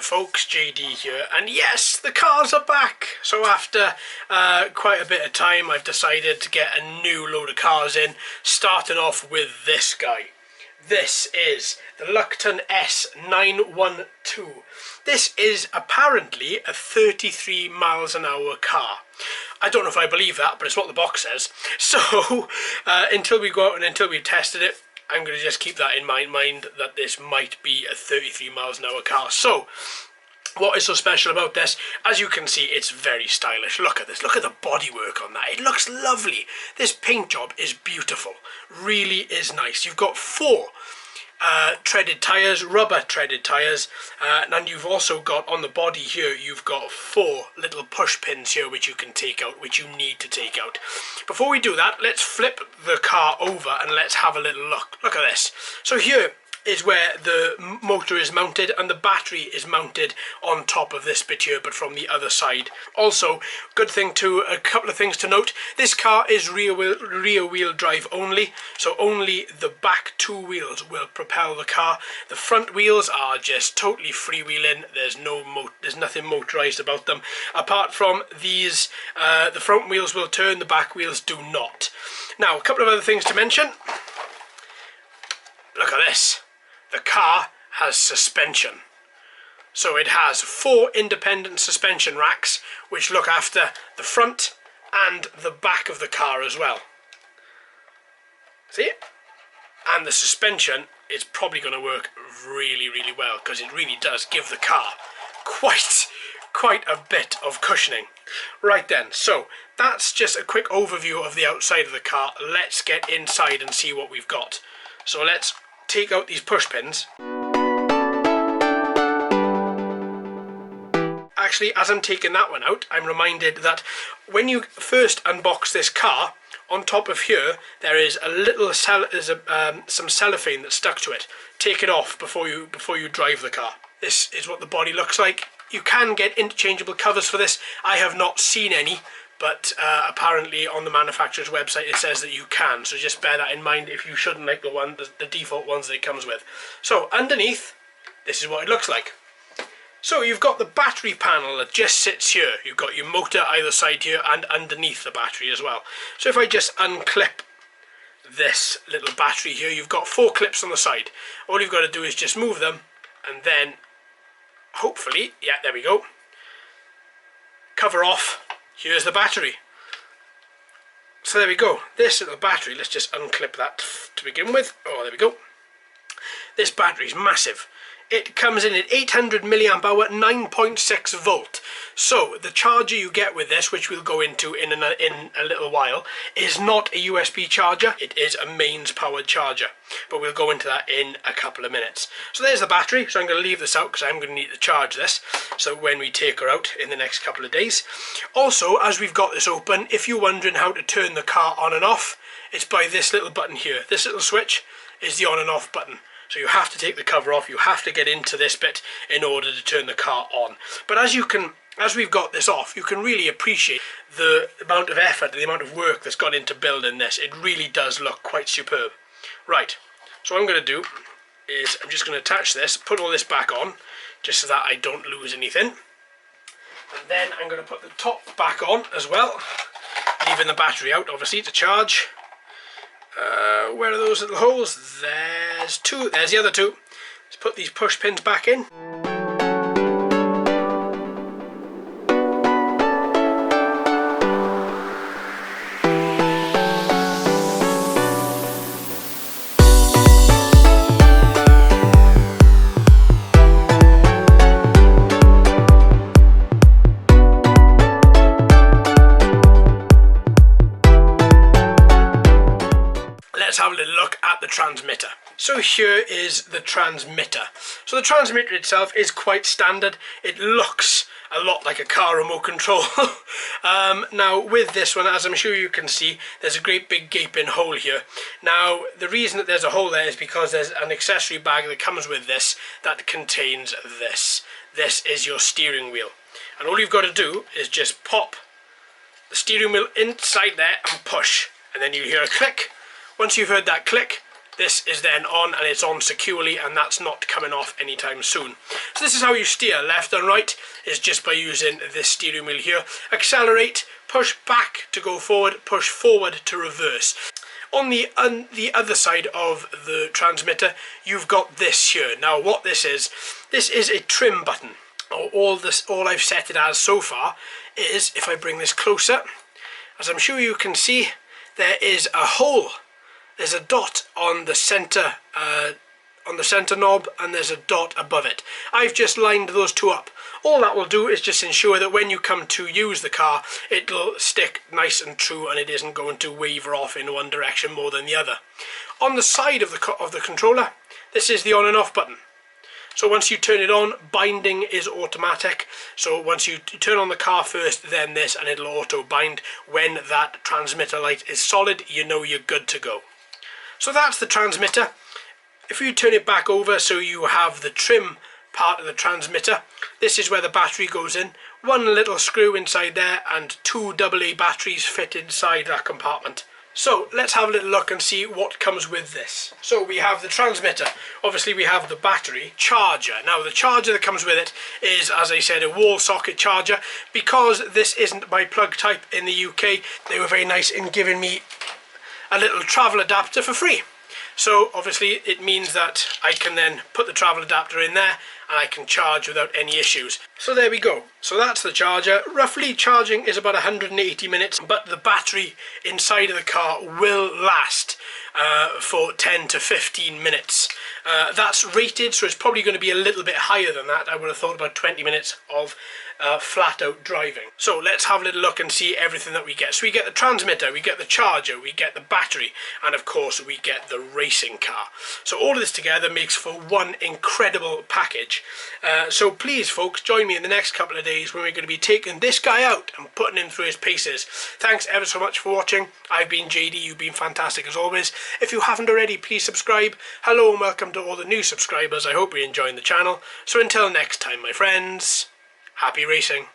folks, JD here, and yes, the cars are back. So after quite a bit of time, I've decided to get a new load of cars in, starting off with this guy. This is the Luctan S912. This is apparently a 33 miles an hour car. I don't know if I believe that, but it's what the box says. So until we go out and until we've tested it, I'm going to just keep that in mind that this might be a 33 miles an hour car. So what is so special about this? As you can see, it's very stylish. Look at this. Look at the bodywork on that. It looks lovely. This paint job is beautiful. Really is nice. You've got four treaded tyres, rubber treaded tyres, and you've also got on the body here, you've got four little push pins here which you can take out, which you need to take out. Before we do that, let's flip the car over and let's have a little look. Look at this. So here is where the motor is mounted, and the battery is mounted on top of this bit here, but from the other side. Also, a couple of things to note, this car is rear wheel drive only, so only the back two wheels will propel the car. The front wheels are just totally freewheeling. There's nothing motorized about them, apart from these. The front wheels will turn, the back wheels do not. Now, a couple of other things to mention. Look at this. The car has suspension. So it has four independent suspension racks which look after the front and the back of the car as well. See? And the suspension is probably going to work really, really well, because it really does give the car quite a bit of cushioning. Right then, so that's just a quick overview of the outside of the car. Let's get inside and see what we've got. So let's take out these push pins. Actually, as I'm taking that one out, I'm reminded that when you first unbox this car, on top of here there is a little some cellophane that's stuck to it. Take it off before you drive the car. This is what the body looks like. You can get interchangeable covers for this. I have not seen any, but apparently on the manufacturer's website it says that you can, so just bear that in mind if you shouldn't like the default ones that it comes with. So underneath, this is what it looks like. So you've got the battery panel that just sits here. You've got your motor either side here and underneath the battery as well. So if I just unclip this little battery here, you've got four clips on the side. All you've got to do is just move them, and then hopefully, yeah, there we go, cover off. Here's the battery. So there we go. This little battery, let's just unclip that to begin with. Oh, there we go. This battery is massive. It comes in at 800 milliamp hour, 9.6 volt. So the charger you get with this, which we'll go into in a little while, is not a USB charger. It is a mains powered charger, but we'll go into that in a couple of minutes. So there's the battery. So I'm going to leave this out because I'm going to need to charge this, so when we take her out in the next couple of days. Also, as we've got this open, if you're wondering how to turn the car on and off, it's by this little button here. This little switch is the on and off button. So you have to take the cover off, you have to get into this bit in order to turn the car on. But as we've got this off, you can really appreciate the amount of effort, the amount of work that's gone into building this. It really does look quite superb. Right, so what I'm going to do is I'm just going to attach this, put all this back on, just so that I don't lose anything. And then I'm going to put the top back on as well, leaving the battery out obviously to charge. Where are those little holes? There's two. There's the other two. Let's put these push pins back in. Let's have a little look at the transmitter. So here is the transmitter. So the transmitter itself is quite standard. It looks a lot like a car remote control. Now with this one, as I'm sure you can see, there's a great big gaping hole here. Now the reason that there's a hole there is because there's an accessory bag that comes with this that contains this. This is your steering wheel. And all you've got to do is just pop the steering wheel inside there and push. And then you hear a click. Once you've heard that click, This is then on, and it's on securely, and that's not coming off anytime soon. So this is how you steer left and right, is just by using this steering wheel here. Accelerate, push back to go forward, push forward to reverse. On the other side of the transmitter, you've got this here. Now what this is a trim button. All I've set it as so far is, if I bring this closer, as I'm sure you can see, there is a hole. There's a dot on the center knob, and there's a dot above it. I've just lined those two up. All that will do is just ensure that when you come to use the car, it'll stick nice and true, and it isn't going to waver off in one direction more than the other. On the side of the controller, this is the on and off button. So once you turn it on, binding is automatic. So once you turn on the car first, then this, and it'll auto bind. When that transmitter light is solid, you know you're good to go. So that's the transmitter. If you turn it back over so you have the trim part of the transmitter, this is where the battery goes in. One little screw inside there, and two AA batteries fit inside that compartment. So let's have a little look and see what comes with this. So we have the transmitter, obviously we have the battery, charger. Now the charger that comes with it is, as I said, a wall socket charger. Because this isn't my plug type in the UK, they were very nice in giving me a little travel adapter for free. So obviously it means that I can then put the travel adapter in there, and I can charge without any issues. So there we go. So that's the charger. Roughly charging is about 180 minutes, but the battery inside of the car will last for 10 to 15 minutes. That's rated, so it's probably going to be a little bit higher than that. I would have thought about 20 minutes of flat out driving. So let's have a little look and see everything that we get. So we get the transmitter, we get the charger, we get the battery, and of course we get the racing car. So all of this together makes for one incredible package. So please folks, join me in the next couple of days when we're going to be taking this guy out and putting him through his paces. Thanks ever so much for watching. I've been JD, you've been fantastic as always. If you haven't already, please subscribe. Hello and welcome to all the new subscribers. I hope you're enjoying the channel. So until next time, my friends, happy racing.